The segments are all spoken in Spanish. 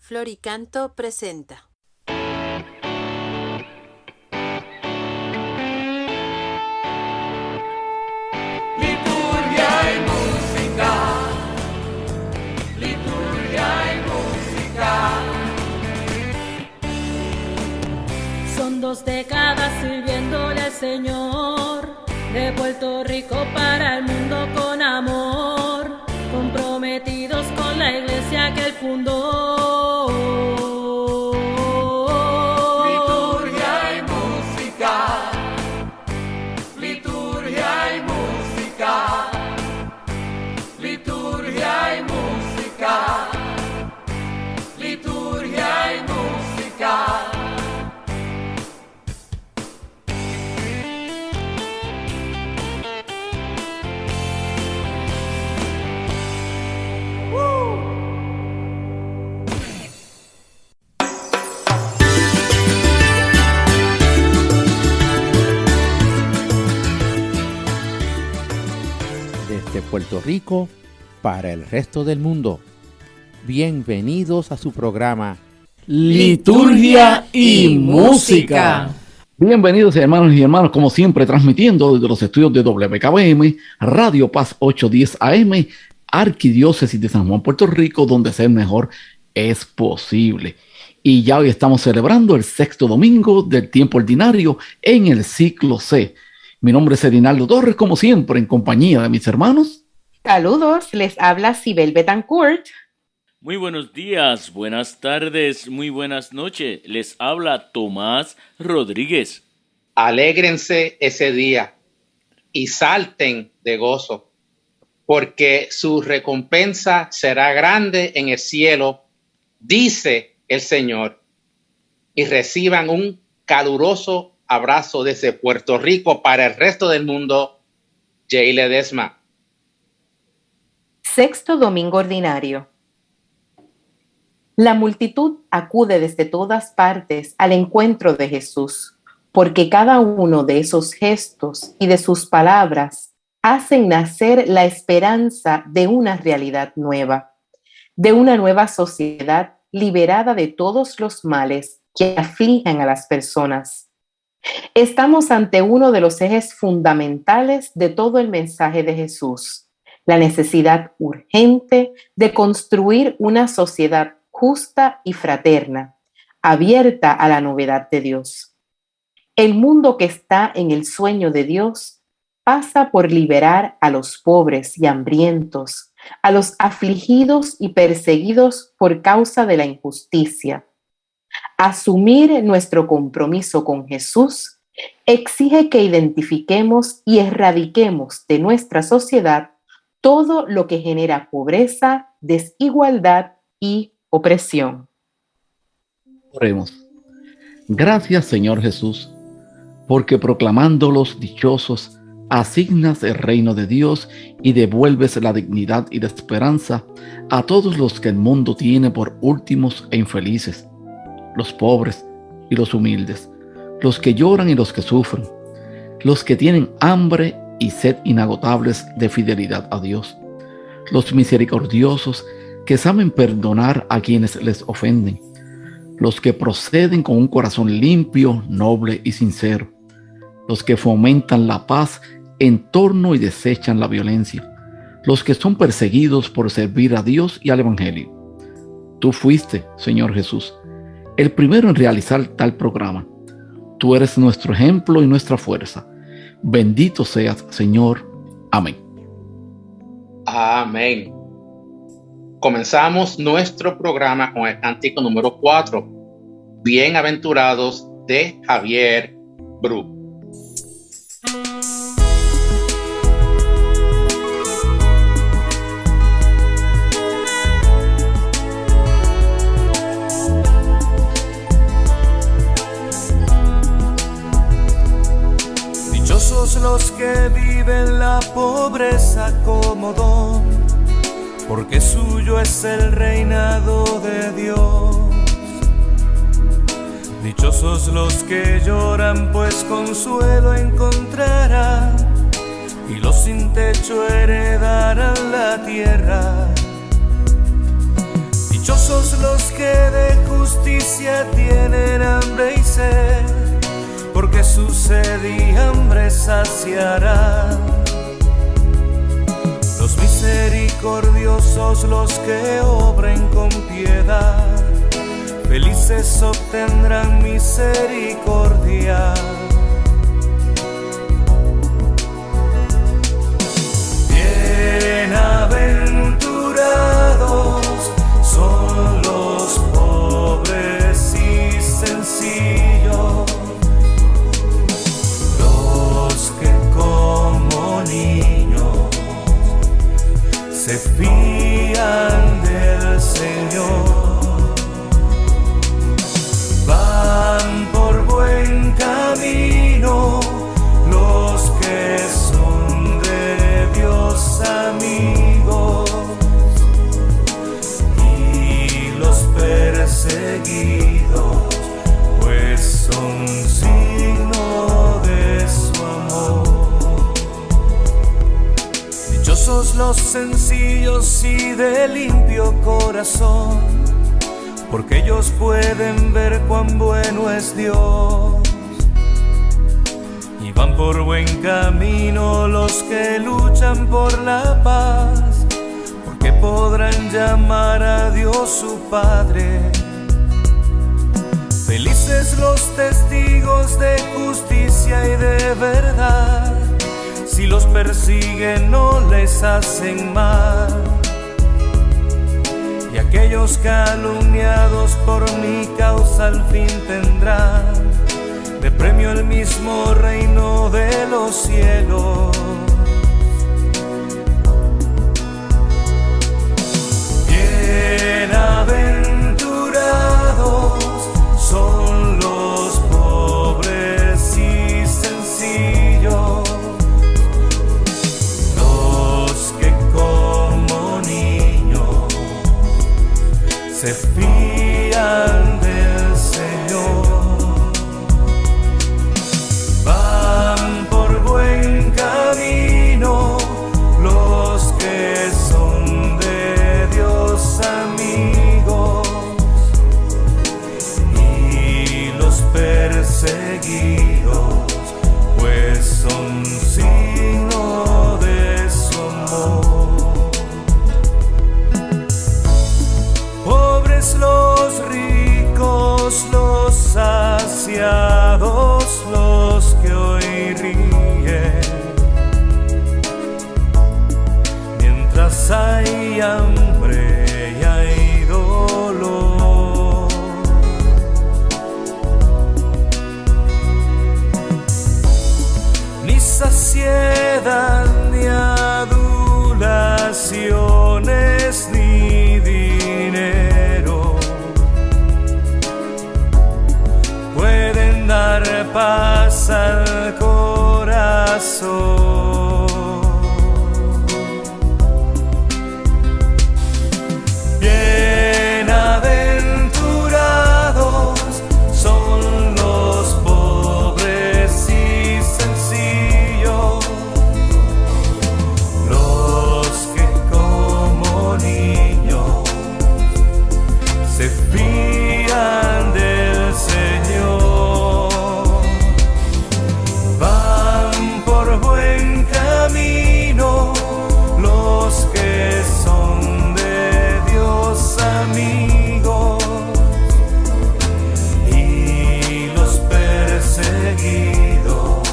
Floricanto presenta. Liturgia y música, liturgia y música. Son 2 décadas sirviéndole al Señor, de Puerto Rico para el mundo con amor, comprometidos con la iglesia que él fundó. Liturgia y música, liturgia y música, liturgia y música, liturgia y música. Desde Puerto Rico para el resto del mundo. Bienvenidos a su programa Liturgia y Música. Bienvenidos hermanos y hermanas, como siempre transmitiendo desde los estudios de WKBM, Radio Paz 810 AM, Arquidiócesis de San Juan, Puerto Rico, donde ser mejor es posible. Y ya hoy estamos celebrando el 6º domingo del tiempo ordinario en el ciclo C. Mi nombre es Erinaldo Torres, como siempre, en compañía de mis hermanos. Saludos, les habla Sibel Betancourt. Muy buenos días, buenas tardes, muy buenas noches. Les habla Tomás Rodríguez. Alégrense ese día y salten de gozo, porque su recompensa será grande en el cielo, dice el Señor. Y reciban un caluroso abrazo desde Puerto Rico para el resto del mundo, Jay Ledesma. 6º domingo ordinario. La multitud acude desde todas partes al encuentro de Jesús, porque cada uno de esos gestos y de sus palabras hacen nacer la esperanza de una realidad nueva, de una nueva sociedad liberada de todos los males que afligen a las personas. Estamos ante uno de los ejes fundamentales de todo el mensaje de Jesús, la necesidad urgente de construir una sociedad justa y fraterna, abierta a la novedad de Dios. El mundo que está en el sueño de Dios pasa por liberar a los pobres y hambrientos, a los afligidos y perseguidos por causa de la injusticia. Asumir nuestro compromiso con Jesús exige que identifiquemos y erradiquemos de nuestra sociedad todo lo que genera pobreza, desigualdad y opresión. Oremos. Gracias, Señor Jesús, porque proclamándolos dichosos, asignas el reino de Dios y devuelves la dignidad y la esperanza a todos los que el mundo tiene por últimos e infelices, los pobres y los humildes, los que lloran y los que sufren, los que tienen hambre y sed inagotables de fidelidad a Dios, los misericordiosos que saben perdonar a quienes les ofenden, los que proceden con un corazón limpio, noble y sincero, los que fomentan la paz en torno y desechan la violencia, los que son perseguidos por servir a Dios y al Evangelio. Tú fuiste, Señor Jesús, el primero en realizar tal programa. Tú eres nuestro ejemplo y nuestra fuerza. Bendito seas, Señor. Amén. Amén. Comenzamos nuestro programa con el cántico número 4, Bienaventurados, de Javier Bru. Dichosos los que viven la pobreza como don, porque suyo es el reinado de Dios. Dichosos los que lloran, pues consuelo encontrarán, y los sin techo heredarán la tierra. Dichosos Dichosos los que de justicia tienen hambre y sed, porque su sed y hambre saciará. Los misericordiosos los que obren con piedad, felices obtendrán misericordia. Bienaventurados son los pobres y sencillos, los que como niños se fían del Señor. Van por buen camino los que son de Dios amigos, y los perseguidos pues son signo de su amor. Dichosos los sencillos y de limpio corazón, porque ellos pueden ver cuán bueno es Dios. Y van por buen camino los que luchan por la paz, porque podrán llamar a Dios su Padre. Felices los testigos de justicia y de verdad, si los persiguen no les hacen mal. Y aquellos calumniados por mi causa al fin tendrán de premio el mismo reino de los cielos. Bienaventurados son los pobres y sencillos, los que como niños se fían del Señor. Van por buen camino los que son de Dios amigos, y los perseguidos pues son signo de su amor. Pobres los ricos, los saciados, los que hoy ríen, mientras hay hambre y hay dolor. Ni saciedad, ni adulaciones, ni dinero pueden dar paz al corazón. Bienaventurados son los pobres y sencillos, los que como niños se fían del Señor. Van por buen camino los que son de Dios amigos, y los perseguidos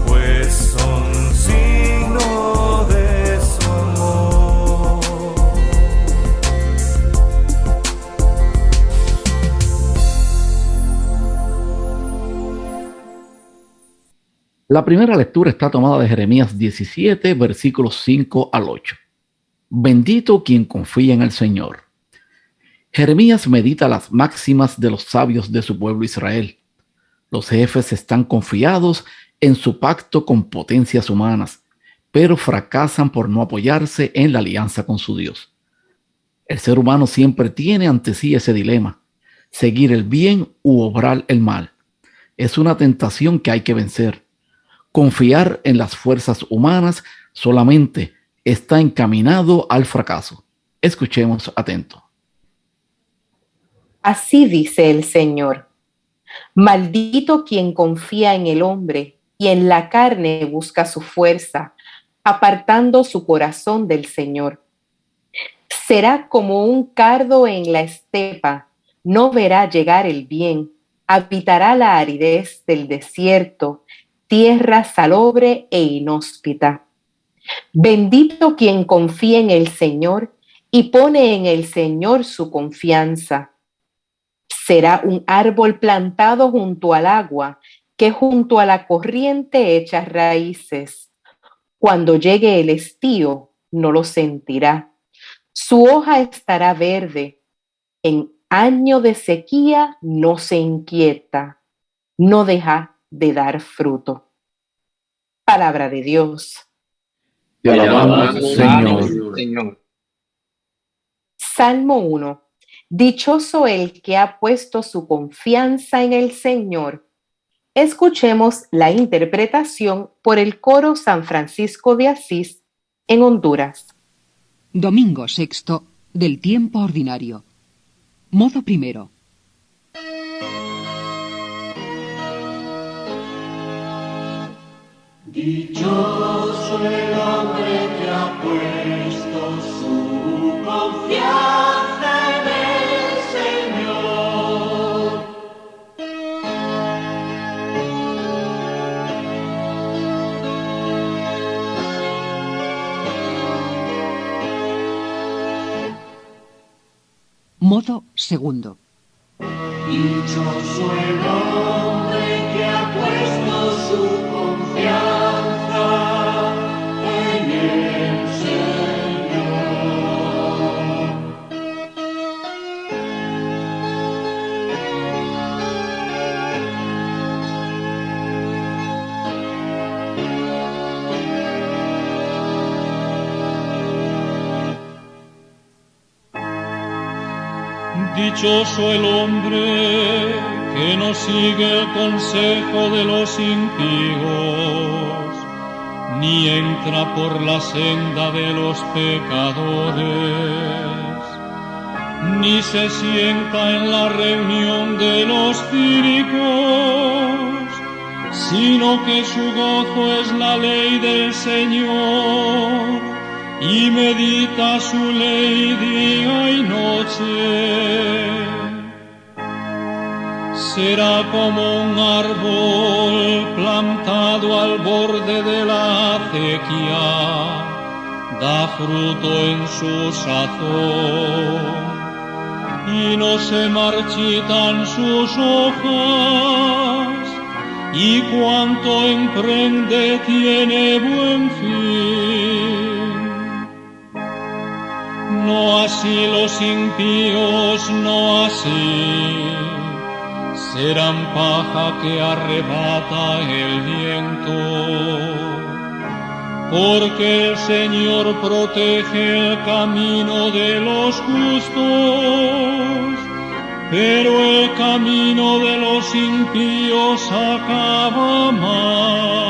pues son signo de su amor. La primera lectura está tomada de Jeremías 17, versículos 5 al 8. Bendito quien confía en el Señor. Jeremías medita las máximas de los sabios de su pueblo Israel. Los jefes están confiados en su pacto con potencias humanas, pero fracasan por no apoyarse en la alianza con su Dios. El ser humano siempre tiene ante sí ese dilema: seguir el bien u obrar el mal. Es una tentación que hay que vencer. Confiar en las fuerzas humanas solamente está encaminado al fracaso. Escuchemos atento. Así dice el Señor: maldito quien confía en el hombre y en la carne busca su fuerza, apartando su corazón del Señor. Será como un cardo en la estepa, no verá llegar el bien, habitará la aridez del desierto, tierra salobre e inhóspita. Bendito quien confía en el Señor y pone en el Señor su confianza. Será un árbol plantado junto al agua, que junto a la corriente echa raíces. Cuando llegue el estío, no lo sentirá. Su hoja estará verde. En año de sequía no se inquieta, no deja de dar fruto. Palabra de Dios. Te alabamos, Señor. Señor. Salmo 1. Dichoso el que ha puesto su confianza en el Señor. Escuchemos la interpretación por el coro San Francisco de Asís en Honduras. Domingo sexto del tiempo ordinario. Modo primero. Dichoso el hombre que ha puesto su confianza en el Señor. Modo segundo. Dichoso el hombre que ha puesto su confianza en el Señor. Dichoso el hombre que no sigue el consejo de los impíos, ni entra por la senda de los pecadores, ni se sienta en la reunión de los cínicos, sino que su gozo es la ley del Señor, y medita su ley día y noche. Será como un árbol plantado al borde de la acequia, da fruto en su sazón, y no se marchitan sus hojas, y cuanto emprende tiene buen fin. No así los impíos, no así, serán paja que arrebata el viento, porque el Señor protege el camino de los justos, pero el camino de los impíos acaba mal.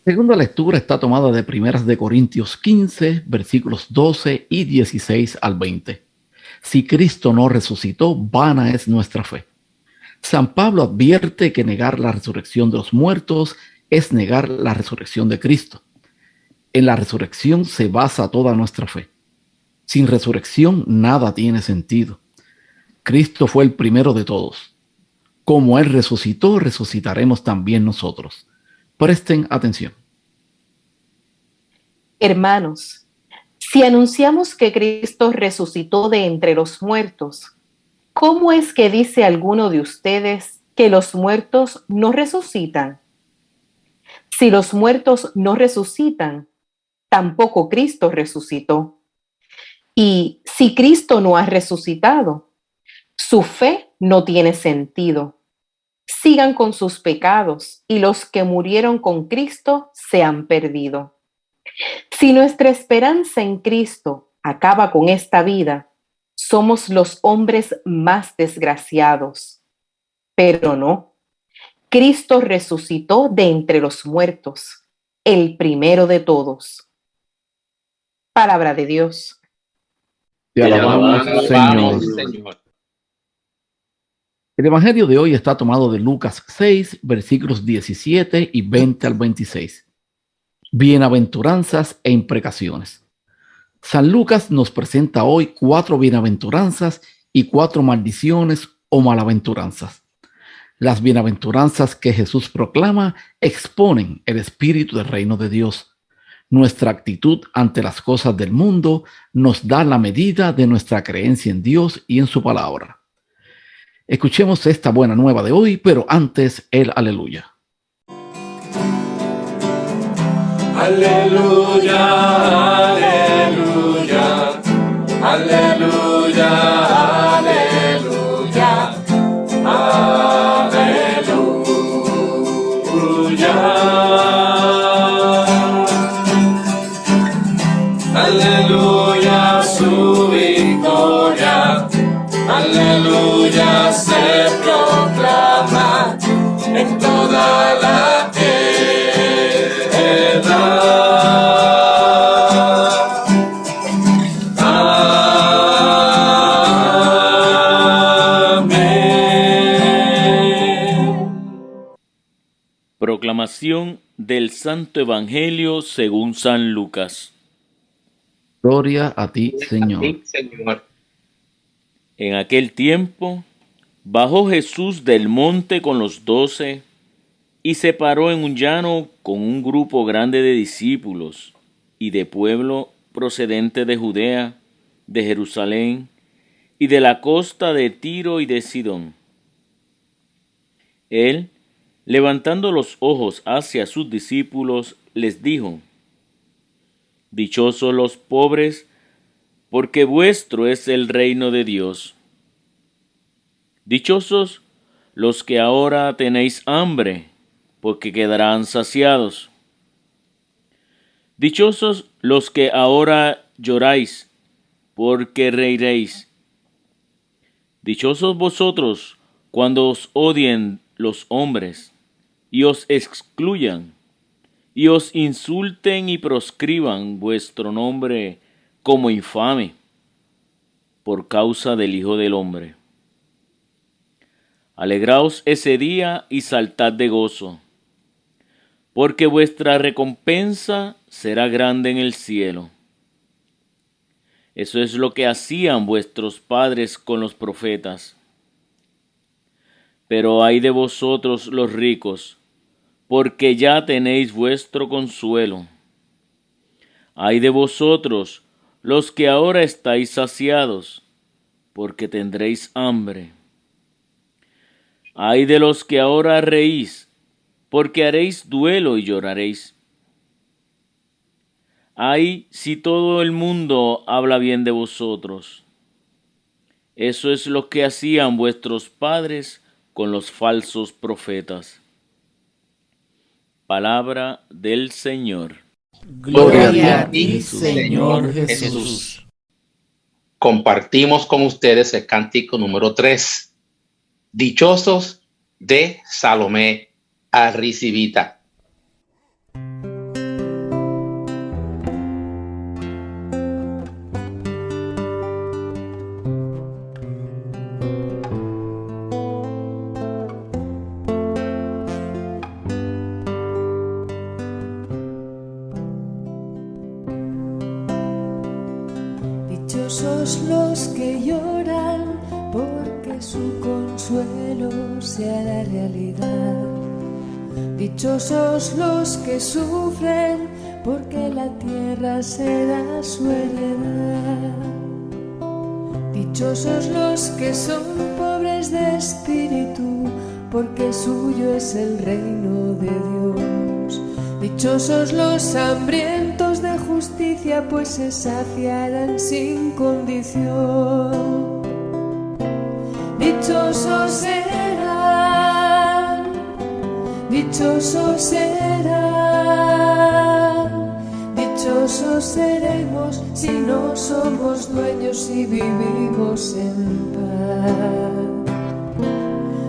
La segunda lectura está tomada de Primeras de Corintios 15, versículos 12 y 16 al 20. Si Cristo no resucitó, vana es nuestra fe. San Pablo advierte que negar la resurrección de los muertos es negar la resurrección de Cristo. En la resurrección se basa toda nuestra fe. Sin resurrección nada tiene sentido. Cristo fue el primero de todos. Como Él resucitó, resucitaremos también nosotros. Presten atención. Hermanos, si anunciamos que Cristo resucitó de entre los muertos, ¿cómo es que dice alguno de ustedes que los muertos no resucitan? Si los muertos no resucitan, tampoco Cristo resucitó. Y si Cristo no ha resucitado, su fe no tiene sentido. Sigan con sus pecados y los que murieron con Cristo se han perdido. Si nuestra esperanza en Cristo acaba con esta vida, somos los hombres más desgraciados. Pero no, Cristo resucitó de entre los muertos, el primero de todos. Palabra de Dios. Te alabamos, Señor. El Evangelio de hoy está tomado de Lucas 6, versículos 17 y 20 al 26. Bienaventuranzas e imprecaciones. San Lucas nos presenta hoy 4 bienaventuranzas y 4 maldiciones o malaventuranzas. Las bienaventuranzas que Jesús proclama exponen el espíritu del reino de Dios. Nuestra actitud ante las cosas del mundo nos da la medida de nuestra creencia en Dios y en su palabra. Escuchemos esta buena nueva de hoy, pero antes el aleluya. Aleluya, aleluya, aleluya, aleluya, aleluya. Aleluya, su victoria. Aleluya, se proclama en toda la tierra. Amén. Proclamación del Santo Evangelio según San Lucas. Gloria a ti, Señor. En aquel tiempo, bajó Jesús del monte con los 12 y se paró en un llano con un grupo grande de discípulos y de pueblo procedente de Judea, de Jerusalén y de la costa de Tiro y de Sidón. Él, levantando los ojos hacia sus discípulos, les dijo: Dichosos los pobres, porque vuestro es el reino de Dios. Dichosos los que ahora tenéis hambre, porque quedarán saciados. Dichosos los que ahora lloráis, porque reiréis. Dichosos vosotros cuando os odien los hombres, y os excluyan, y os insulten y proscriban vuestro nombre como infame, por causa del Hijo del Hombre. Alegraos ese día y saltad de gozo, porque vuestra recompensa será grande en el cielo. Eso es lo que hacían vuestros padres con los profetas. Pero ay de vosotros los ricos, porque ya tenéis vuestro consuelo. Ay de vosotros los que ahora estáis saciados, porque tendréis hambre. Ay de los que ahora reís, porque haréis duelo y lloraréis. Ay si todo el mundo habla bien de vosotros. Eso es lo que hacían vuestros padres con los falsos profetas. Palabra del Señor. Gloria a ti, Señor Jesús. Compartimos con ustedes el cántico número 3. Dichosos de Salomé Arrizibita. Dichosos los que lloran, porque su consuelo se hará realidad. Dichosos los que sufren, porque la tierra será su heredad. Dichosos los que son pobres de espíritu, porque suyo es el reino de Dios. Dichosos los hambrientos de justicia, pues se saciarán sin condición. Dichosos serán, dichosos serán, dichosos seremos si no somos dueños y vivimos en paz.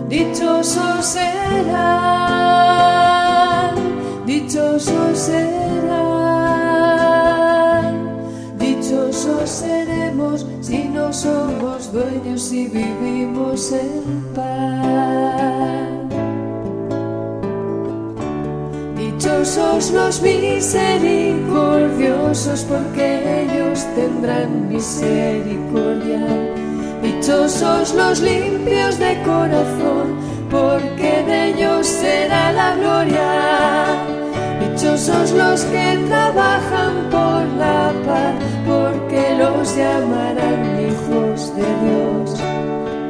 Dichosos serán, dichosos serán, dichosos dichosos seremos si no somos dueños y vivimos en paz. Dichosos los misericordiosos, porque ellos tendrán misericordia. Dichosos los limpios de corazón, porque de ellos será la gloria. Dichosos los que trabajan por la paz, porque los llamarán hijos de Dios.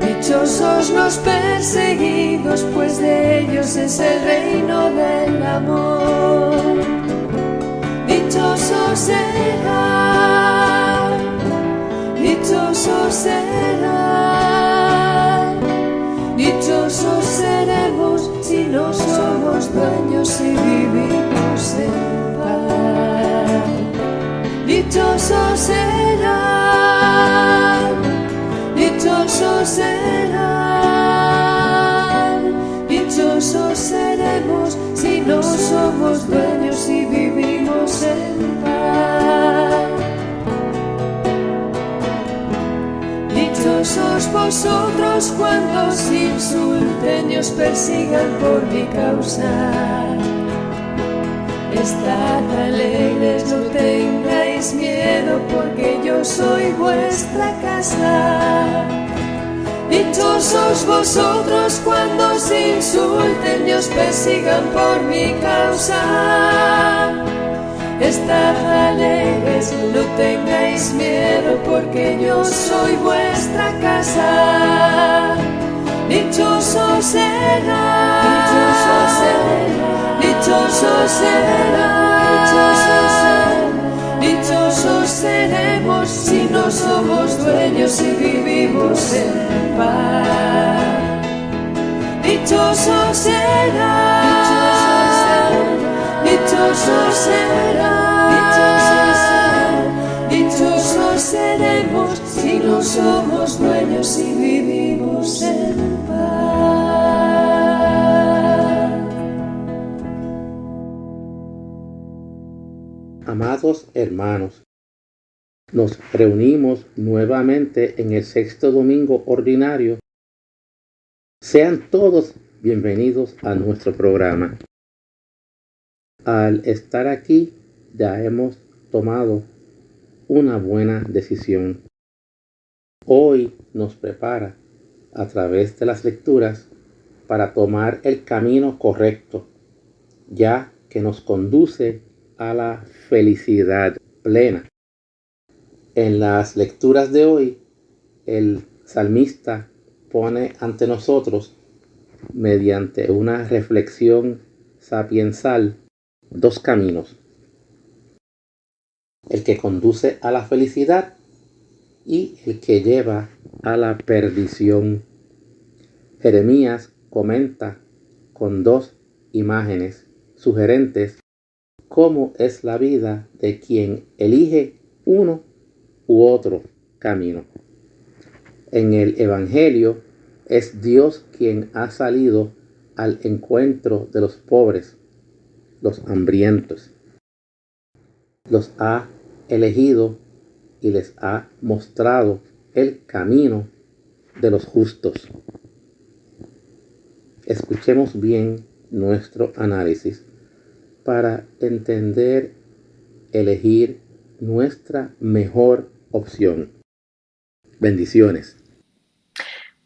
Dichosos los perseguidos, pues de ellos es el reino del amor. Dichosos serán, dichosos serán, dichosos seremos si no somos dueños y vivimos en paz. Dichosos serán, dichosos serán, dichosos seremos si no somos dueños y vivimos en paz. Dichosos vosotros cuando os insulten y os persigan por mi causa. Estad alegres, no tengáis miedo, porque yo soy vuestra casa. Dichosos vosotros cuando os insulten y os persigan por mi causa. Estad alegres, no tengáis miedo, porque yo soy vuestra casa. Dichosos serán, dichosos serán, dichosos serán, dichosos seremos si no somos dueños y vivimos en paz. Dichosos serán, dichosos serán, dichosos seremos si no somos dueños y vivimos en paz. Amados hermanos, nos reunimos nuevamente en el sexto domingo ordinario. Sean todos bienvenidos a nuestro programa. Al estar aquí ya hemos tomado una buena decisión. Hoy nos prepara a través de las lecturas para tomar el camino correcto, ya que nos conduce a la felicidad plena. En las lecturas de hoy, el salmista pone ante nosotros, mediante una reflexión sapiensal, dos caminos: el que conduce a la felicidad y el que lleva a la perdición. Jeremías comenta con dos imágenes sugerentes cómo es la vida de quien elige uno u otro camino. En el Evangelio es Dios quien ha salido al encuentro de los pobres, los hambrientos. Los ha elegido y les ha mostrado el camino de los justos. Escuchemos bien nuestro análisis para entender, elegir nuestra mejor opción. Bendiciones.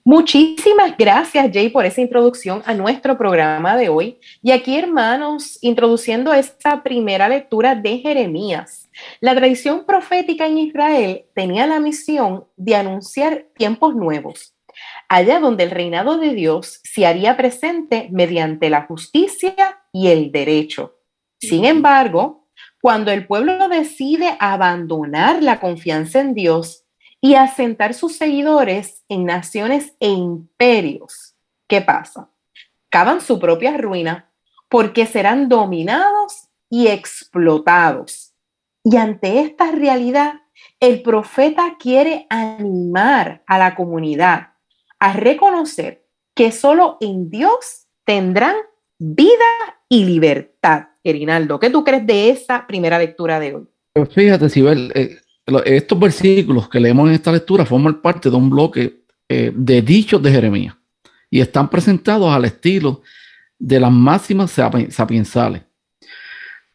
Muchísimas gracias, Jay, por esa introducción a nuestro programa de hoy. Y aquí, hermanos, introduciendo esta primera lectura de Jeremías. La tradición profética en Israel tenía la misión de anunciar tiempos nuevos, allá donde el reinado de Dios se haría presente mediante la justicia y el derecho. Sin embargo, cuando el pueblo decide abandonar la confianza en Dios y asentar sus seguidores en naciones e imperios, ¿qué pasa? Cavan su propia ruina porque serán dominados y explotados. Y ante esta realidad, el profeta quiere animar a la comunidad a reconocer que solo en Dios tendrán vida y libertad. Erinaldo, ¿qué tú crees de esa primera lectura de hoy? Fíjate, Sibel, estos versículos que leemos en esta lectura forman parte de un bloque de dichos de Jeremías y están presentados al estilo de las máximas sapiensales.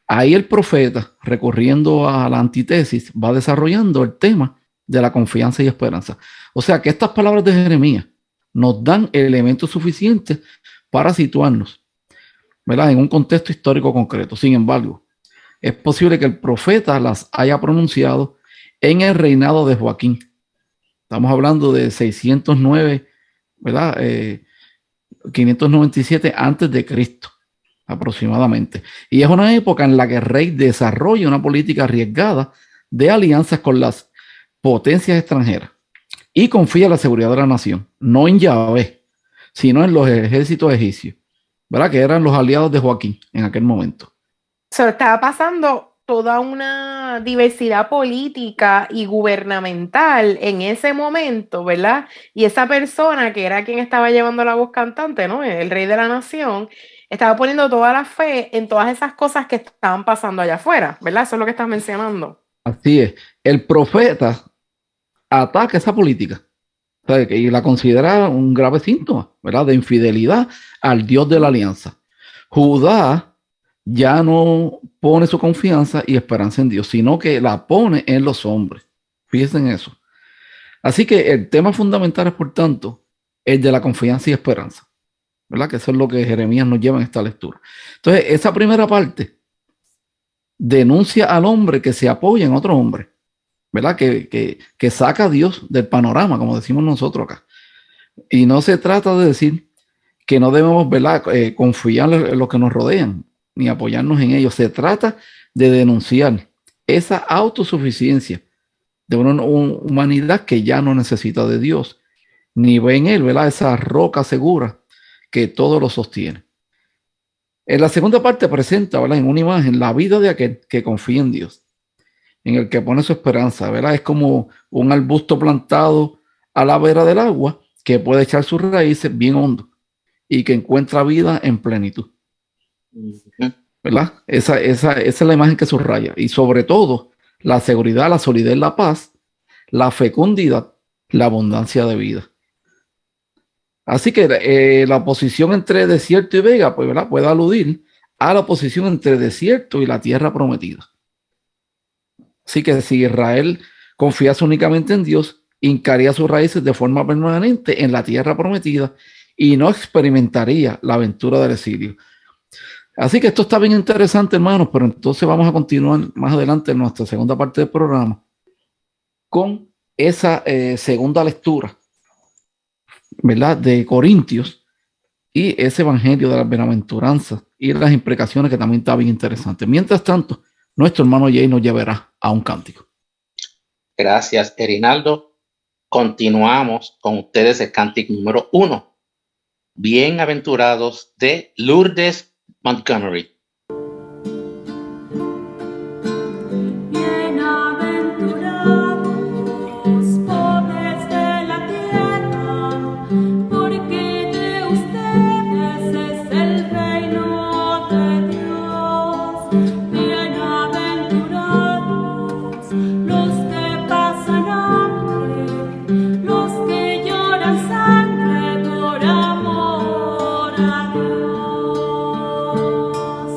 Ahí el profeta, recurriendo a la antítesis, va desarrollando el tema de la confianza y esperanza. O sea que estas palabras de Jeremías nos dan elementos suficientes para situarnos, ¿verdad?, en un contexto histórico concreto. Sin embargo, es posible que el profeta las haya pronunciado en el reinado de Joaquín. Estamos hablando de 609, ¿verdad? 597 antes de Cristo, aproximadamente. Y es una época en la que el rey desarrolla una política arriesgada de alianzas con las potencias extranjeras y confía en la seguridad de la nación, no en Yahvé, sino en los ejércitos egipcios, ¿verdad?, que eran los aliados de Joaquín en aquel momento. Estaba pasando toda una diversidad política y gubernamental en ese momento, ¿verdad? Y esa persona que era quien estaba llevando la voz cantante, ¿no?, el rey de la nación, estaba poniendo toda la fe en todas esas cosas que estaban pasando allá afuera, ¿verdad? Eso es lo que estás mencionando. Así es. El profeta ataca esa política, ¿sabes?, y la considera un grave síntoma, ¿verdad?, de infidelidad al Dios de la alianza. Judá ya no pone su confianza y esperanza en Dios, sino que la pone en los hombres. Fíjense en eso. Así que el tema fundamental es, por tanto, el de la confianza y esperanza, ¿verdad?, que eso es lo que Jeremías nos lleva en esta lectura. Entonces, esa primera parte denuncia al hombre que se apoya en otro hombre, ¿verdad?, que saca a Dios del panorama, como decimos nosotros acá. Y no se trata de decir que no debemos, ¿verdad?, confiar en los que nos rodean, ni apoyarnos en ellos. Se trata de denunciar esa autosuficiencia de una humanidad que ya no necesita de Dios, ni ve en él, ¿verdad?, esa roca segura que todo lo sostiene. En la segunda parte presenta, ¿verdad?, en una imagen la vida de aquel que confía en Dios, en el que pone su esperanza, ¿verdad? Es como un arbusto plantado a la vera del agua que puede echar sus raíces bien hondo y que encuentra vida en plenitud, ¿verdad? Esa es la imagen que subraya. Y sobre todo, la seguridad, la solidez, la paz, la fecundidad, la abundancia de vida. Así que la oposición entre desierto y vega, pues, ¿verdad?, puede aludir a la oposición entre desierto y la tierra prometida. Así que si Israel confiase únicamente en Dios, hincaría sus raíces de forma permanente en la tierra prometida y no experimentaría la aventura del exilio. Así que esto está bien interesante, hermanos, pero entonces vamos a continuar más adelante en nuestra segunda parte del programa con esa segunda lectura, ¿verdad?, de Corintios y ese evangelio de las bienaventuranzas y las implicaciones, que también está bien interesante. Mientras tanto, nuestro hermano Jay nos llevará a un cántico. Gracias, Erinaldo. Continuamos con ustedes el cántico número 1. Bienaventurados, de Lourdes Montgomery. Sangre por amor a Dios.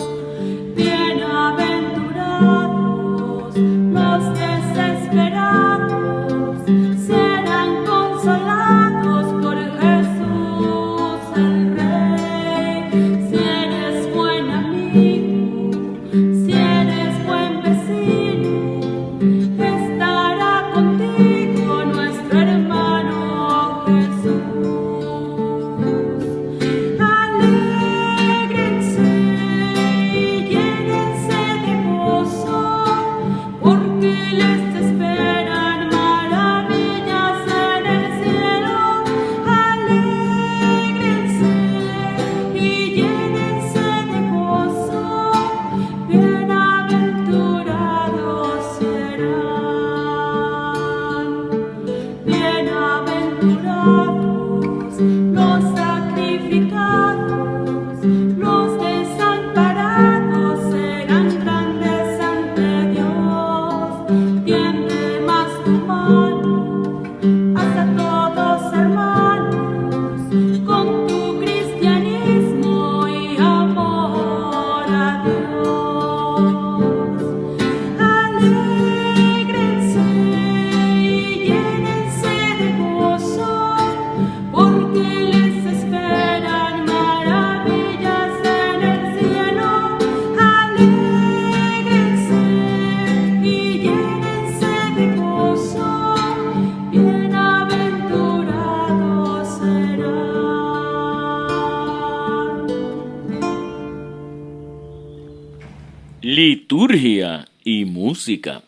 liturgia y música.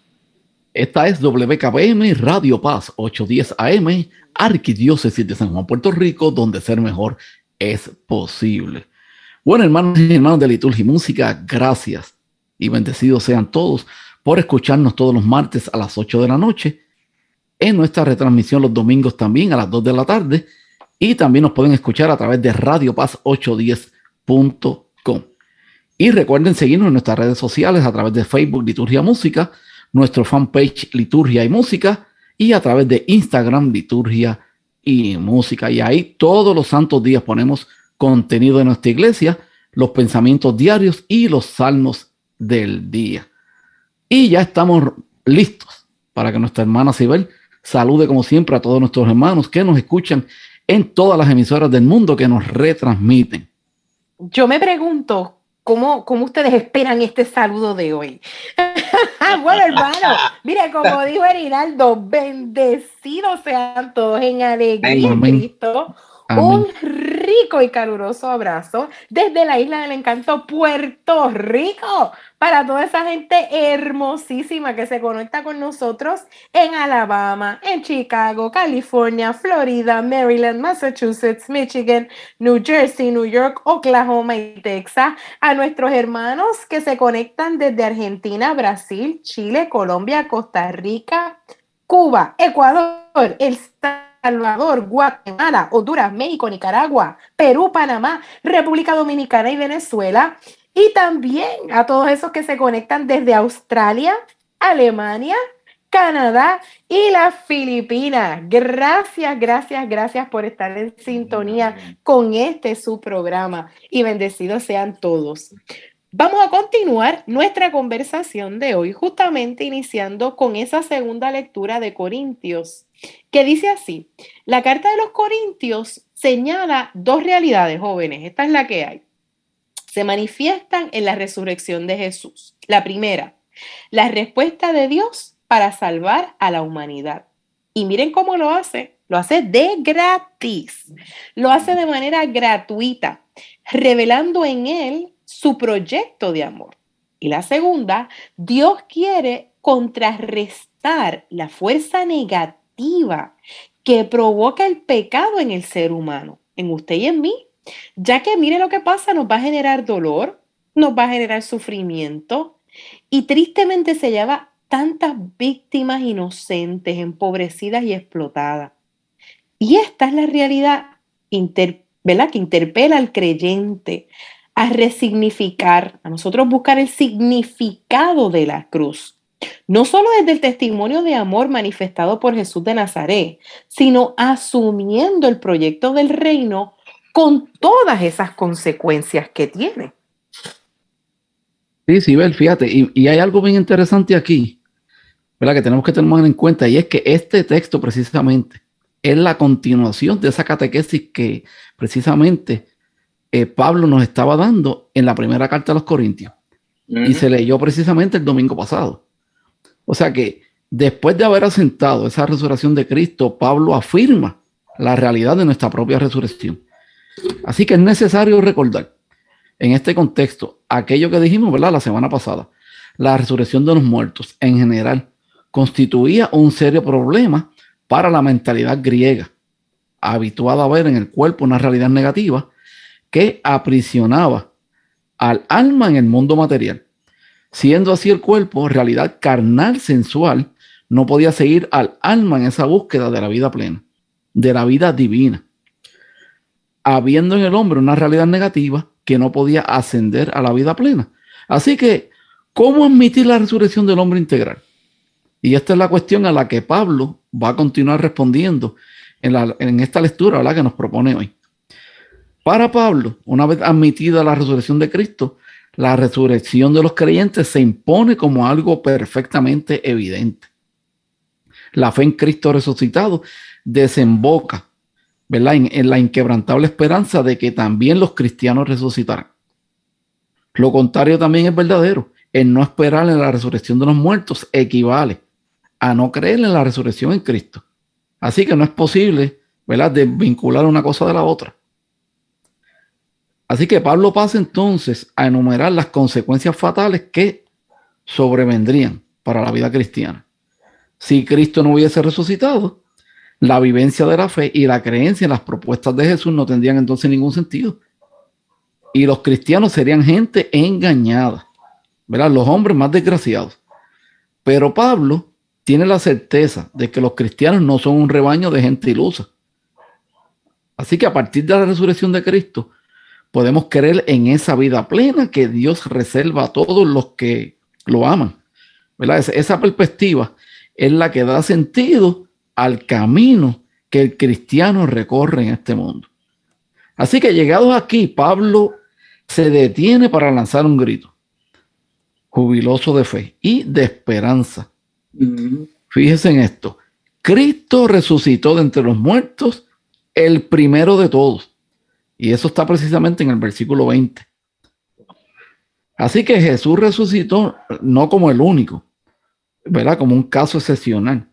Esta es WKBM Radio Paz 810 AM, Arquidiócesis de San Juan, Puerto Rico, donde ser mejor es posible. Bueno, hermanos y hermanas de Liturgia y Música, gracias y bendecidos sean todos por escucharnos todos los martes a las 8 de la noche, en nuestra retransmisión los domingos también a las 2 de la tarde, y también nos pueden escuchar a través de radiopaz810.com. Y recuerden seguirnos en nuestras redes sociales a través de Facebook Liturgia Música, nuestro fanpage Liturgia y Música, y a través de Instagram Liturgia y Música. Y ahí todos los santos días ponemos contenido de nuestra iglesia, los pensamientos diarios y los salmos del día. Y ya estamos listos para que nuestra hermana Sibel salude como siempre a todos nuestros hermanos que nos escuchan en todas las emisoras del mundo que nos retransmiten. Yo me pregunto, ¿cómo ustedes esperan este saludo de hoy? Bueno, hermano, mire, como dijo Erinaldo, bendecidos sean todos en alegría en Cristo. Amén. Un rico y caluroso abrazo desde la Isla del Encanto, Puerto Rico, para toda esa gente hermosísima que se conecta con nosotros en Alabama, en Chicago, California, Florida, Maryland, Massachusetts, Michigan, New Jersey, New York, Oklahoma y Texas. A nuestros hermanos que se conectan desde Argentina, Brasil, Chile, Colombia, Costa Rica, Cuba, Ecuador, El Salvador, Guatemala, Honduras, México, Nicaragua, Perú, Panamá, República Dominicana y Venezuela. Y también a todos esos que se conectan desde Australia, Alemania, Canadá y las Filipinas. Gracias, gracias, gracias por estar en sintonía con su programa. Y bendecidos sean todos. Vamos a continuar nuestra conversación de hoy, justamente iniciando con esa segunda lectura de Corintios, que dice así: la carta de los Corintios señala dos realidades, jóvenes. Esta es la que hay. Se manifiestan en la resurrección de Jesús. La primera, la respuesta de Dios para salvar a la humanidad. Y miren cómo lo hace. Lo hace de gratis. Lo hace de manera gratuita, revelando en él su proyecto de amor. Y la segunda, Dios quiere contrarrestar la fuerza negativa que provoca el pecado en el ser humano, en usted y en mí, ya que mire lo que pasa, nos va a generar dolor, nos va a generar sufrimiento y tristemente se lleva tantas víctimas inocentes, empobrecidas y explotadas. Y esta es la realidad, ¿verdad?, que interpela al creyente a resignificar, a nosotros buscar el significado de la cruz. No solo desde el testimonio de amor manifestado por Jesús de Nazaret, sino asumiendo el proyecto del reino con todas esas consecuencias que tiene. Sí, Sibel, fíjate, y hay algo bien interesante aquí, ¿verdad?, que tenemos que tener en cuenta, y es que este texto precisamente es la continuación de esa catequesis que precisamente Pablo nos estaba dando en la primera carta a los Corintios. Y se leyó precisamente el domingo pasado. O sea que después de haber asentado esa resurrección de Cristo, Pablo afirma la realidad de nuestra propia resurrección. Así que es necesario recordar en este contexto aquello que dijimos, ¿verdad?, la semana pasada. La resurrección de los muertos en general constituía un serio problema para la mentalidad griega, habituada a ver en el cuerpo una realidad negativa que aprisionaba al alma en el mundo material. Siendo así el cuerpo, realidad carnal, sensual, no podía seguir al alma en esa búsqueda de la vida plena, de la vida divina, habiendo en el hombre una realidad negativa que no podía ascender a la vida plena. Así que, ¿cómo admitir la resurrección del hombre integral? Y esta es la cuestión a la que Pablo va a continuar respondiendo en esta lectura, ¿verdad?, que nos propone hoy. Para Pablo, una vez admitida la resurrección de Cristo, la resurrección de los creyentes se impone como algo perfectamente evidente. La fe en Cristo resucitado desemboca, ¿verdad?, en la inquebrantable esperanza de que también los cristianos resucitarán. Lo contrario también es verdadero. El no esperar en la resurrección de los muertos equivale a no creer en la resurrección en Cristo. Así que no es posible, ¿verdad?, desvincular una cosa de la otra. Así que Pablo pasa entonces a enumerar las consecuencias fatales que sobrevendrían para la vida cristiana. Si Cristo no hubiese resucitado, la vivencia de la fe y la creencia en las propuestas de Jesús no tendrían entonces ningún sentido. Y los cristianos serían gente engañada, ¿verdad? Los hombres más desgraciados. Pero Pablo tiene la certeza de que los cristianos no son un rebaño de gente ilusa. Así que a partir de la resurrección de Cristo, podemos creer en esa vida plena que Dios reserva a todos los que lo aman, ¿verdad? Esa perspectiva es la que da sentido al camino que el cristiano recorre en este mundo. Así que llegados aquí, Pablo se detiene para lanzar un grito jubiloso de fe y de esperanza. Fíjense en esto: Cristo resucitó de entre los muertos, el primero de todos. Y eso está precisamente en el versículo 20. Así que Jesús resucitó no como el único, ¿verdad? Como un caso excepcional,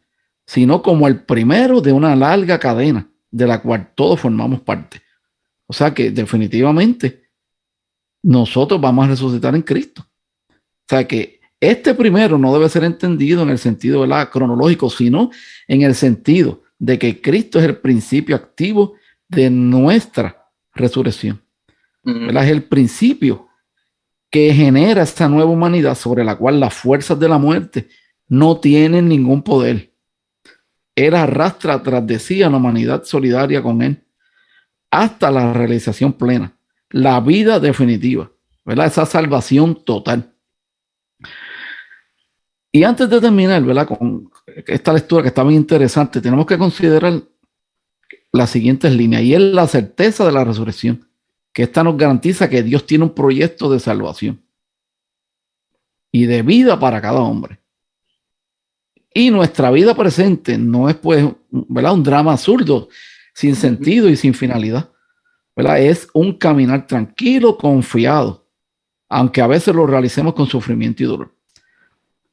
sino como el primero de una larga cadena de la cual todos formamos parte. O sea que definitivamente nosotros vamos a resucitar en Cristo. O sea que este primero no debe ser entendido en el sentido, ¿verdad?, cronológico, sino en el sentido de que Cristo es el principio activo de nuestra resurrección. ¿Verdad? Es el principio que genera esta nueva humanidad sobre la cual las fuerzas de la muerte no tienen ningún poder. Él arrastra tras de sí a la humanidad solidaria con él hasta la realización plena, la vida definitiva, ¿verdad? Esa salvación total. Y antes de terminar, ¿verdad?, con esta lectura que está muy interesante, tenemos que considerar las siguientes líneas, y es la certeza de la resurrección, que esta nos garantiza que Dios tiene un proyecto de salvación y de vida para cada hombre. Y nuestra vida presente no es, pues, ¿verdad?, un drama absurdo, sin sentido y sin finalidad, ¿verdad? Es un caminar tranquilo, confiado, aunque a veces lo realicemos con sufrimiento y dolor.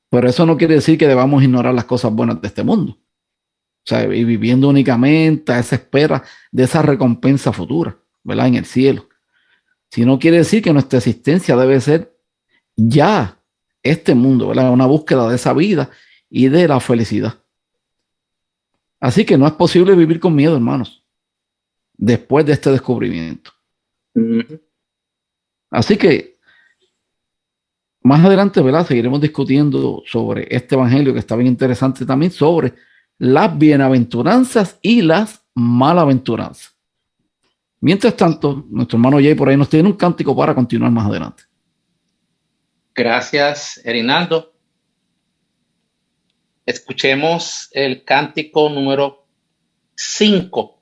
Pero eso no quiere decir que debamos ignorar las cosas buenas de este mundo. O sea, y viviendo únicamente a esa espera de esa recompensa futura, ¿verdad?, en el cielo. Si no quiere decir que nuestra existencia debe ser ya este mundo, ¿verdad?, una búsqueda de esa vida y de la felicidad. Así que no es posible vivir con miedo, hermanos, después de este descubrimiento. Así que más adelante, ¿verdad?, seguiremos discutiendo sobre este evangelio que está bien interesante también, sobre las bienaventuranzas y las malaventuranzas. Mientras tanto, nuestro hermano Jay por ahí nos tiene un cántico para continuar más adelante. Gracias, Erinaldo. Escuchemos el cántico número 5,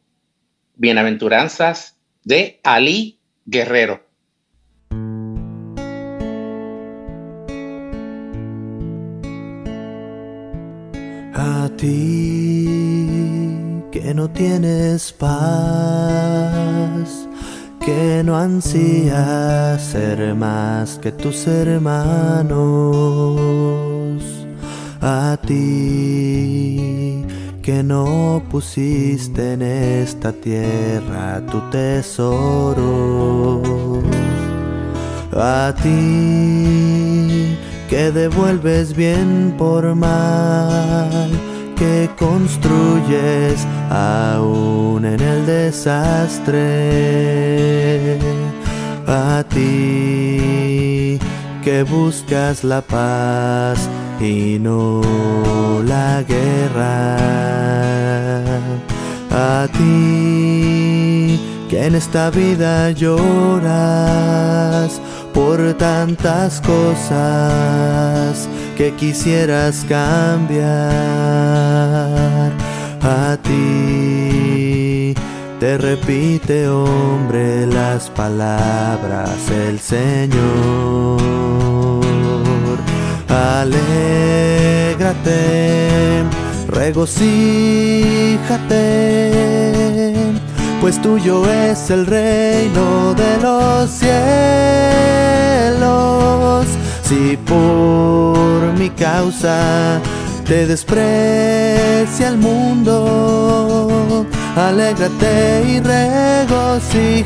Bienaventuranzas, de Ali Guerrero. A ti que no tienes paz, que no ansías ser más que tus hermanos, a ti que no pusiste en esta tierra tu tesoro, a ti que devuelves bien por mal, que construyes aún en el desastre, a ti que buscas la paz y no la guerra, a ti que en esta vida lloras por tantas cosas que quisieras cambiar, a ti te repite, hombre, las palabras el Señor. Alégrate, regocíjate, pues tuyo es el reino de los cielos. Si por mi causa te desprecia el mundo, alégrate y regocíjate.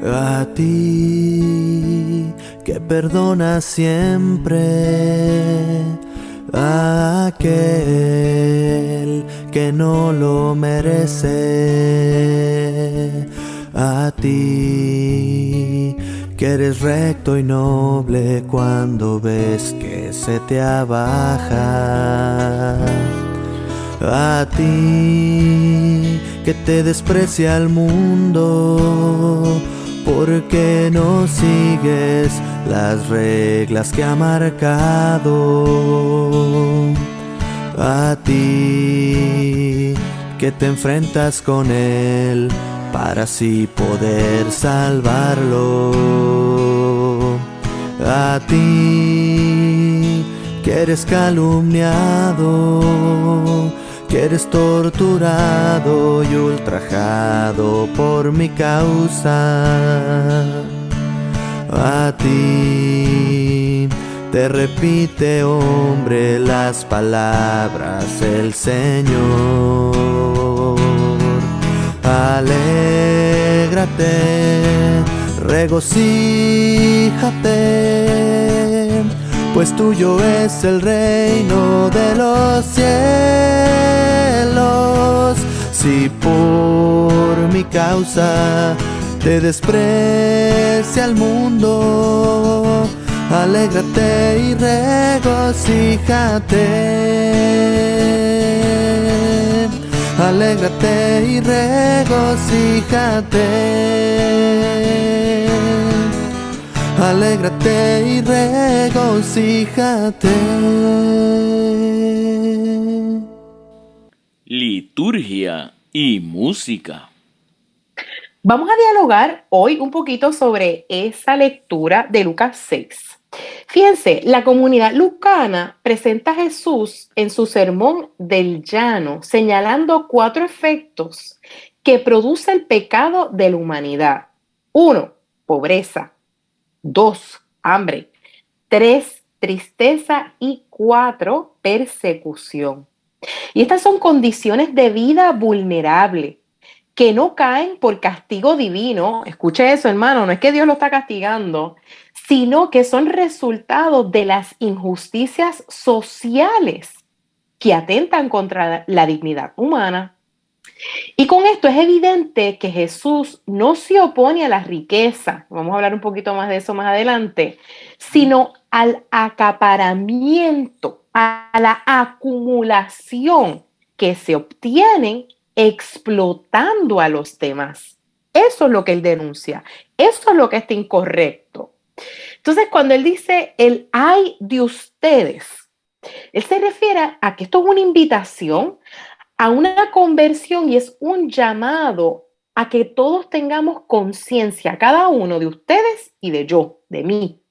A ti que perdonas siempre, a aquel que no lo merece, a ti que eres recto y noble cuando ves que se te abaja, a ti que te desprecia el mundo porque no sigues las reglas que ha marcado, a ti que te enfrentas con él para así poder salvarlo, a ti que eres calumniado, que eres torturado y ultrajado por mi causa, a ti te repite, hombre, las palabras el Señor. Alégrate, regocíjate, pues tuyo es el reino de los cielos. Si por mi causa te desprecia el mundo, alégrate y regocíjate. Alégrate y regocíjate. Alégrate y regocíjate. Liturgia y música. Vamos a dialogar hoy un poquito sobre esa lectura de Lucas 6. Fíjense, la comunidad lucana presenta a Jesús en su sermón del llano, señalando 4 efectos que produce el pecado de la humanidad. 1, pobreza. 2, hambre. 3, tristeza. Y 4, persecución. Y estas son condiciones de vida vulnerable que no caen por castigo divino. Escuche eso, hermano, no es que Dios lo está castigando, sino que son resultados de las injusticias sociales que atentan contra la dignidad humana. Y con esto es evidente que Jesús no se opone a la riqueza, vamos a hablar un poquito más de eso más adelante, sino al acaparamiento, a la acumulación que se obtienen explotando a los demás. Eso es lo que él denuncia, eso es lo que está incorrecto. Entonces, cuando él dice el ay de ustedes, él se refiere a que esto es una invitación a una conversión y es un llamado a que todos tengamos conciencia, cada uno de ustedes y de yo, de mí,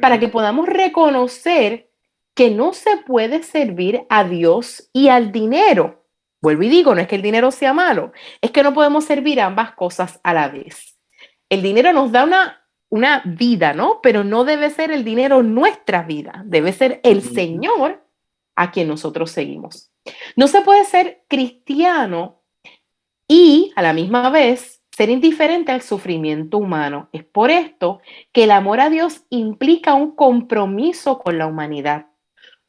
para que podamos reconocer que no se puede servir a Dios y al dinero. Vuelvo y digo, no es que el dinero sea malo, es que no podemos servir a ambas cosas a la vez. El dinero nos da una vida, ¿no? Pero no debe ser el dinero nuestra vida, debe ser el Señor a quien nosotros seguimos. No se puede ser cristiano y a la misma vez ser indiferente al sufrimiento humano. Es por esto que el amor a Dios implica un compromiso con la humanidad,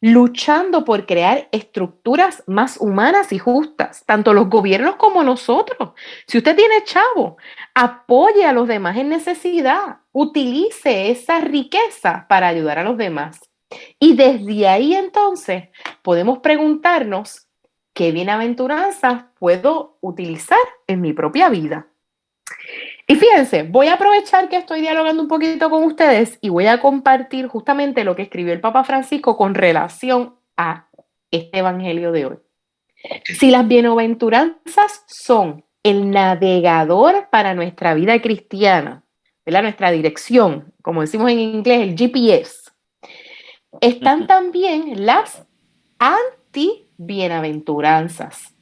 luchando por crear estructuras más humanas y justas, tanto los gobiernos como nosotros. Si usted tiene chavo, apoye a los demás en necesidad, utilice esa riqueza para ayudar a los demás. Y desde ahí entonces podemos preguntarnos qué bienaventuranzas puedo utilizar en mi propia vida. Y fíjense, voy a aprovechar que estoy dialogando un poquito con ustedes y voy a compartir justamente lo que escribió el Papa Francisco con relación a este evangelio de hoy. Si las bienaventuranzas son el navegador para nuestra vida cristiana, ¿verdad? Nuestra dirección, como decimos en inglés, el GPS, están también las anti-bienaventuranzas,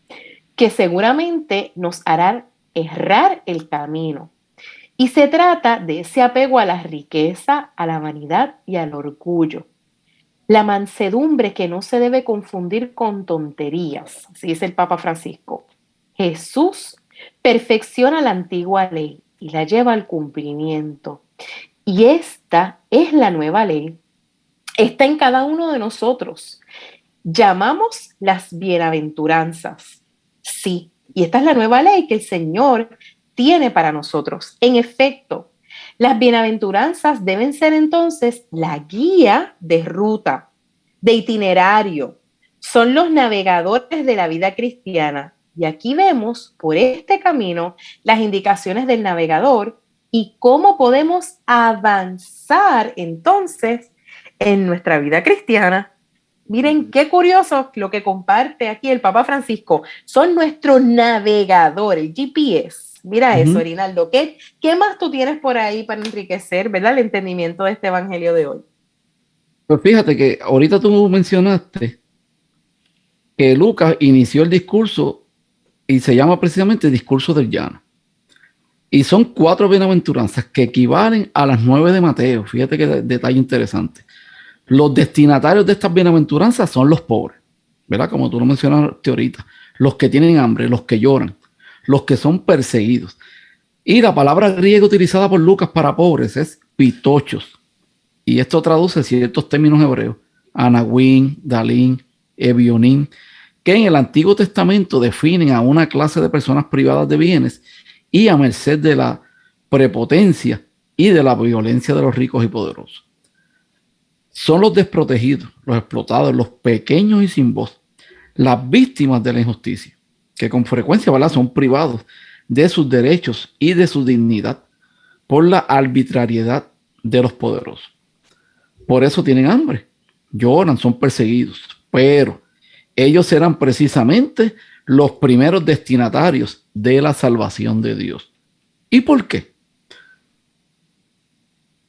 que seguramente nos harán errar el camino. Y se trata de ese apego a la riqueza, a la vanidad y al orgullo. La mansedumbre que no se debe confundir con tonterías, así dice el Papa Francisco. Jesús perfecciona la antigua ley, y la lleva al cumplimiento. Y esta es la nueva ley. Está en cada uno de nosotros. Llamamos las bienaventuranzas. Sí, y esta es la nueva ley que el Señor tiene para nosotros. En efecto, las bienaventuranzas deben ser entonces la guía de ruta, de itinerario. Son los navegadores de la vida cristiana. Y aquí vemos por este camino las indicaciones del navegador y cómo podemos avanzar entonces en nuestra vida cristiana. Miren qué curioso lo que comparte aquí el Papa Francisco. Son nuestros navegadores, GPS. Mira eso, Rinaldo. ¿Qué más tú tienes por ahí para enriquecer, ¿verdad?, el entendimiento de este evangelio de hoy? Pues fíjate que ahorita tú mencionaste que Lucas inició el discurso y se llama precisamente discurso del llano. Y son 4 bienaventuranzas que equivalen a las 9 de Mateo. Fíjate qué detalle interesante. Los destinatarios de estas bienaventuranzas son los pobres, ¿verdad? Como tú lo mencionaste ahorita. Los que tienen hambre, los que lloran, los que son perseguidos. Y la palabra griega utilizada por Lucas para pobres es pitochos. Y esto traduce ciertos términos hebreos. Anawin, Dalín, Ebionín, que en el Antiguo Testamento definen a una clase de personas privadas de bienes y a merced de la prepotencia y de la violencia de los ricos y poderosos. Son los desprotegidos, los explotados, los pequeños y sin voz, las víctimas de la injusticia, que con frecuencia, ¿verdad?, son privados de sus derechos y de su dignidad por la arbitrariedad de los poderosos. Por eso tienen hambre, lloran, son perseguidos, pero ellos serán precisamente los primeros destinatarios de la salvación de Dios. ¿Y por qué?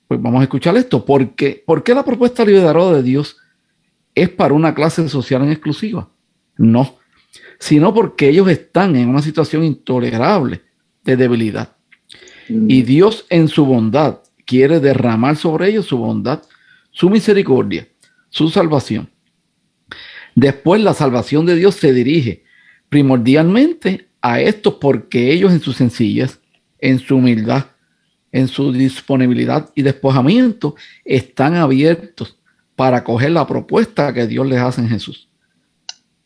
Pues vamos a escuchar esto. ¿Por qué la propuesta liberadora de Dios es para una clase social en exclusiva? No, sino porque ellos están en una situación intolerable de debilidad. Y Dios en su bondad quiere derramar sobre ellos su bondad, su misericordia, su salvación. Después la salvación de Dios se dirige primordialmente a estos porque ellos en su sencillez, en su humildad, en su disponibilidad y despojamiento están abiertos para acoger la propuesta que Dios les hace en Jesús.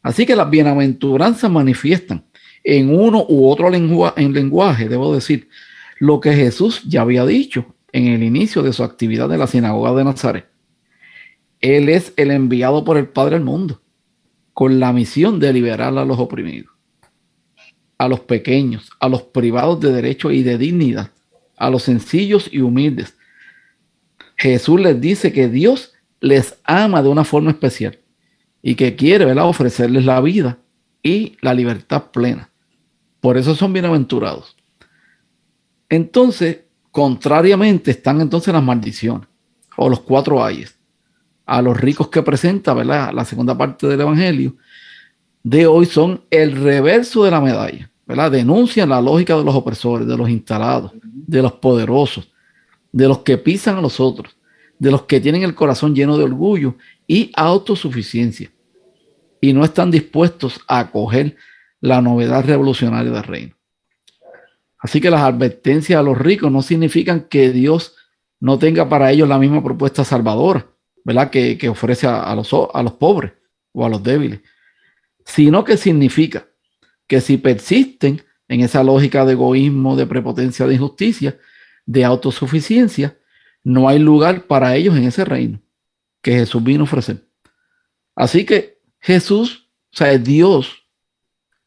Así que las bienaventuranzas manifiestan en uno u otro lenguaje, debo decir, lo que Jesús ya había dicho en el inicio de su actividad en la sinagoga de Nazaret. Él es el enviado por el Padre al mundo, con la misión de liberar a los oprimidos, a los pequeños, a los privados de derecho y de dignidad, a los sencillos y humildes. Jesús les dice que Dios les ama de una forma especial y que quiere, ¿verdad?, ofrecerles la vida y la libertad plena. Por eso son bienaventurados. Entonces, contrariamente, están entonces las maldiciones o los 4 ayes. A los ricos que presenta, ¿verdad?, la segunda parte del evangelio de hoy son el reverso de la medalla, ¿verdad? Denuncian la lógica de los opresores, de los instalados, de los poderosos, de los que pisan a los otros, de los que tienen el corazón lleno de orgullo y autosuficiencia y no están dispuestos a acoger la novedad revolucionaria del reino. Así que las advertencias a los ricos no significan que Dios no tenga para ellos la misma propuesta salvadora, ¿verdad?, que ofrece a los pobres o a los débiles, sino que significa que si persisten en esa lógica de egoísmo, de prepotencia, de injusticia, de autosuficiencia, no hay lugar para ellos en ese reino que Jesús vino a ofrecer. Así que Jesús, o sea, Dios,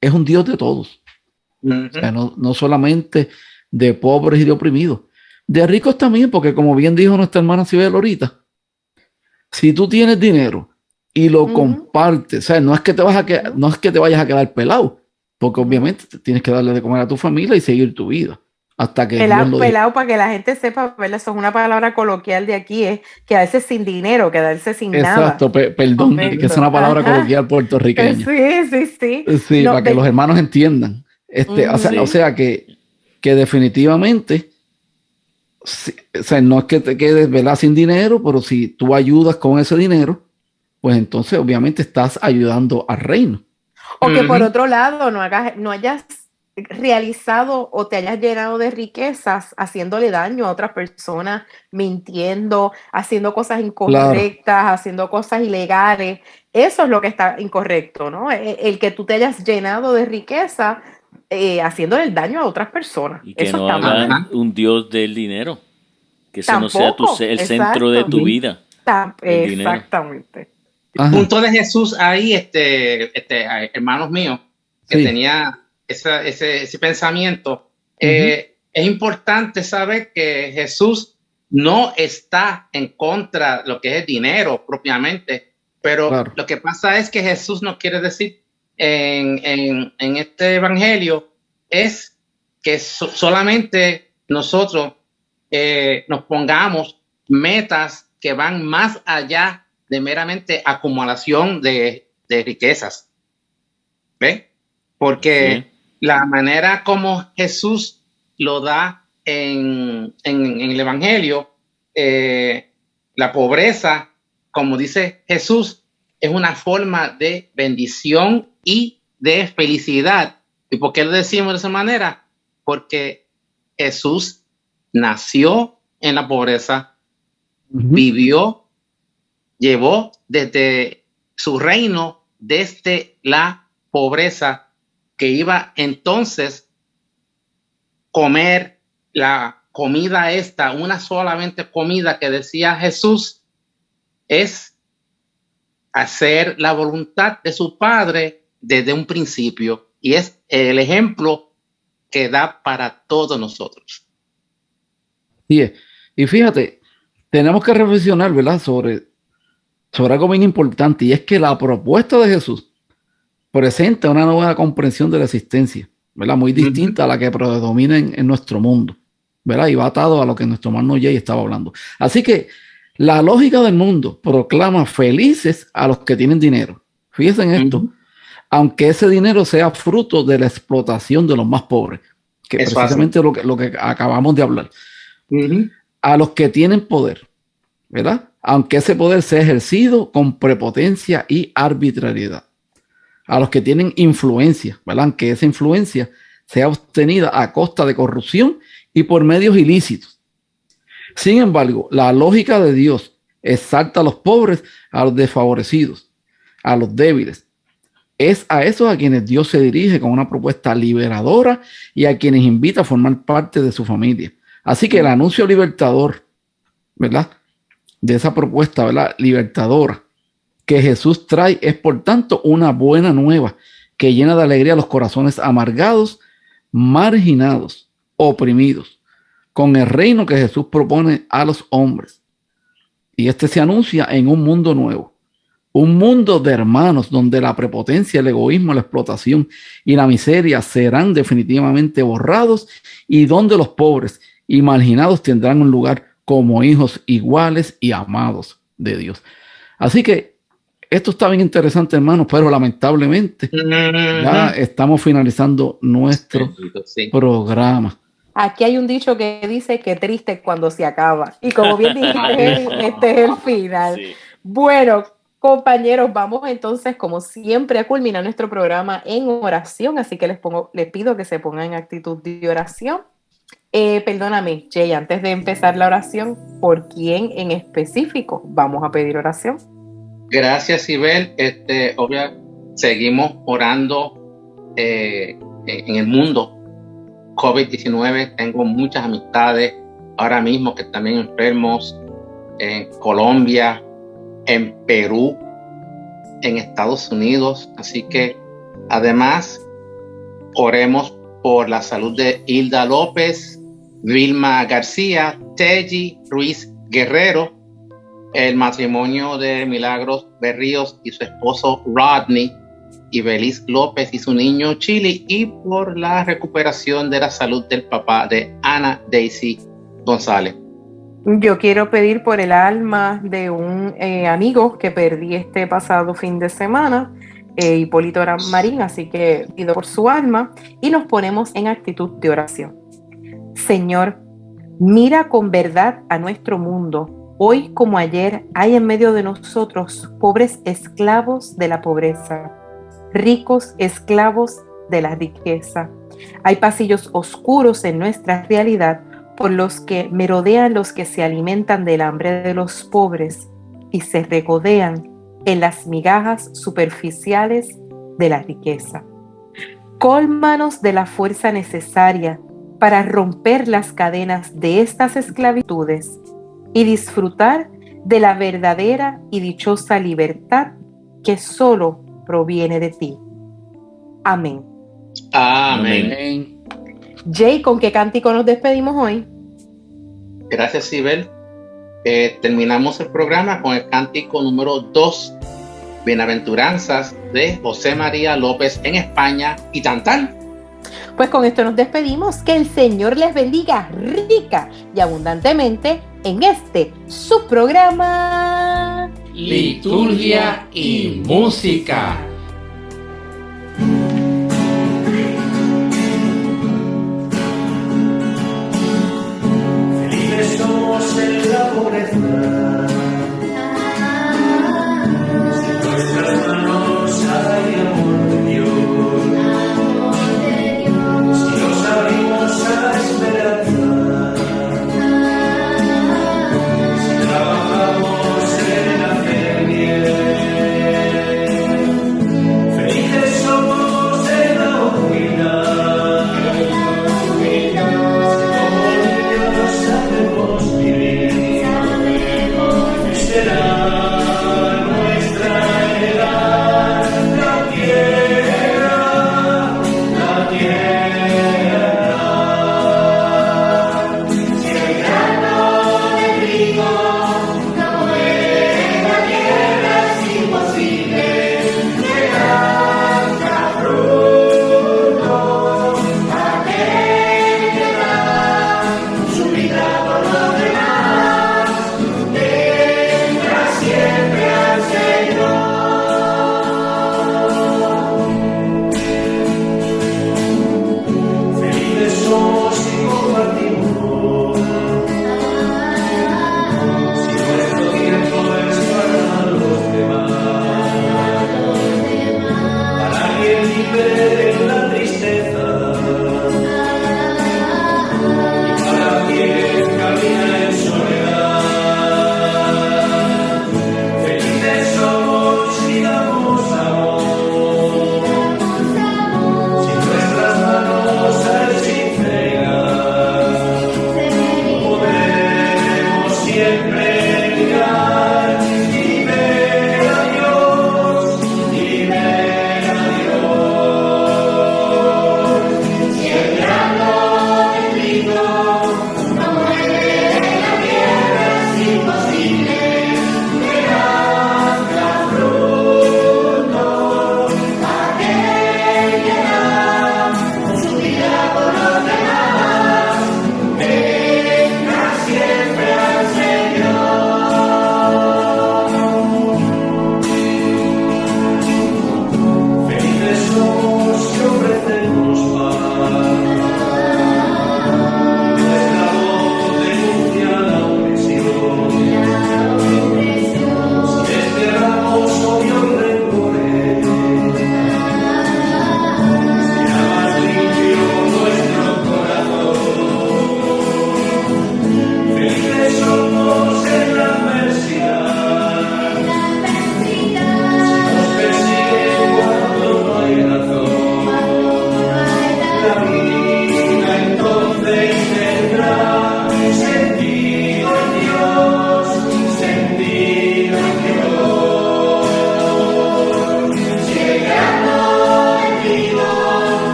es un Dios de todos. O sea, no solamente de pobres y de oprimidos, de ricos también, porque como bien dijo nuestra hermana Sibel ahorita, si tú tienes dinero y lo compartes, o sea, no es que te vayas a quedar pelado, porque obviamente tienes que darle de comer a tu familia y seguir tu vida hasta que pelado, para que la gente sepa, ¿verdad? Eso es una palabra coloquial de aquí, es quedarse sin dinero, quedarse sin nada. Exacto, perdón, que es una palabra coloquial puertorriqueña. Sí, no, para que los hermanos entiendan. O sea que definitivamente, o sea, no es que te quedes, ¿verdad?, sin dinero, pero si tú ayudas con ese dinero, pues entonces obviamente estás ayudando al reino. O que por otro lado no hayas realizado o te hayas llenado de riquezas haciéndole daño a otras personas, mintiendo, haciendo cosas incorrectas, haciendo cosas ilegales. Eso es lo que está incorrecto, ¿no? El que tú te hayas llenado de riqueza haciéndole el daño a otras personas. Y que eso no está mal. haga un Dios del dinero. Que ese no sea Tampoco, el centro de tu vida. El dinero. Exactamente. El punto de Jesús ahí, hermanos míos, que Sí. tenía ese pensamiento, es importante saber que Jesús no está en contra de lo que es el dinero propiamente, pero Claro. lo que pasa es que Jesús nos quiere decir en este evangelio es que solamente nosotros nos pongamos metas que van más allá de meramente acumulación de riquezas. ¿Ve? Porque la manera como Jesús lo da en el Evangelio, la pobreza, como dice Jesús, es una forma de bendición y de felicidad. ¿Y por qué lo decimos de esa manera? Porque Jesús nació en la pobreza, vivió, llevó desde su reino, desde la pobreza, que iba entonces comer la comida esta, una solamente comida que decía Jesús, es hacer la voluntad de su Padre desde un principio, y es el ejemplo que da para todos nosotros. Sí, y fíjate, tenemos que reflexionar, ¿verdad?, sobre algo bien importante, y es que la propuesta de Jesús presenta una nueva comprensión de la existencia, ¿verdad?, muy distinta a la que predomina en nuestro mundo, ¿verdad?, y va atado a lo que nuestro hermano Jay estaba hablando. Así que la lógica del mundo proclama felices a los que tienen dinero. Fíjense en esto, aunque ese dinero sea fruto de la explotación de los más pobres, que es precisamente lo que acabamos de hablar. A los que tienen poder, ¿verdad?, aunque ese poder sea ejercido con prepotencia y arbitrariedad. A los que tienen influencia, ¿verdad?, aunque esa influencia sea obtenida a costa de corrupción y por medios ilícitos. Sin embargo, la lógica de Dios exalta a los pobres, a los desfavorecidos, a los débiles. Es a esos a quienes Dios se dirige con una propuesta liberadora y a quienes invita a formar parte de su familia. Así que el anuncio libertador, ¿verdad?, de esa propuesta, ¿verdad?, libertadora que Jesús trae es, por tanto, una buena nueva que llena de alegría los corazones amargados, marginados, oprimidos, con el reino que Jesús propone a los hombres. Y este se anuncia en un mundo nuevo, un mundo de hermanos donde la prepotencia, el egoísmo, la explotación y la miseria serán definitivamente borrados, y donde los pobres y marginados tendrán un lugar como hijos iguales y amados de Dios. Así que esto está bien interesante, hermanos, pero lamentablemente ya estamos finalizando nuestro programa. Aquí hay un dicho que dice que triste cuando se acaba. Y como bien dijiste, este es el final. Sí. Bueno, compañeros, vamos entonces, como siempre, a culminar nuestro programa en oración. Así que les pido que se pongan en actitud de oración. Perdóname, Jay, antes de empezar la oración, ¿por quién en específico vamos a pedir oración? Gracias, Ibel. Seguimos orando en el mundo. COVID-19, tengo muchas amistades ahora mismo que están enfermos en Colombia, en Perú, en Estados Unidos. Así que además oremos por la salud de Hilda López, Vilma García, Teji Ruiz Guerrero, el matrimonio de Milagros Berríos y su esposo Rodney, y Belis López y su niño Chili, y por la recuperación de la salud del papá de Ana Daisy González. Yo quiero pedir por el alma de un amigo que perdí este pasado fin de semana, Hipólito Marín, así que pido por su alma y nos ponemos en actitud de oración. Señor, mira con verdad a nuestro mundo. Hoy como ayer hay en medio de nosotros pobres esclavos de la pobreza, ricos esclavos de la riqueza. Hay pasillos oscuros en nuestra realidad por los que merodean los que se alimentan del hambre de los pobres y se regodean en las migajas superficiales de la riqueza. Cólmanos de la fuerza necesaria para romper las cadenas de estas esclavitudes y disfrutar de la verdadera y dichosa libertad que solo proviene de ti. Amén. Amén. Jay, ¿con qué cántico nos despedimos hoy? Gracias, Sibel. Terminamos el programa con el cántico número 2, Bienaventuranzas, de José María López en España y Tantal. Pues con esto nos despedimos. Que el Señor les bendiga rica y abundantemente en este su programa Liturgia y música.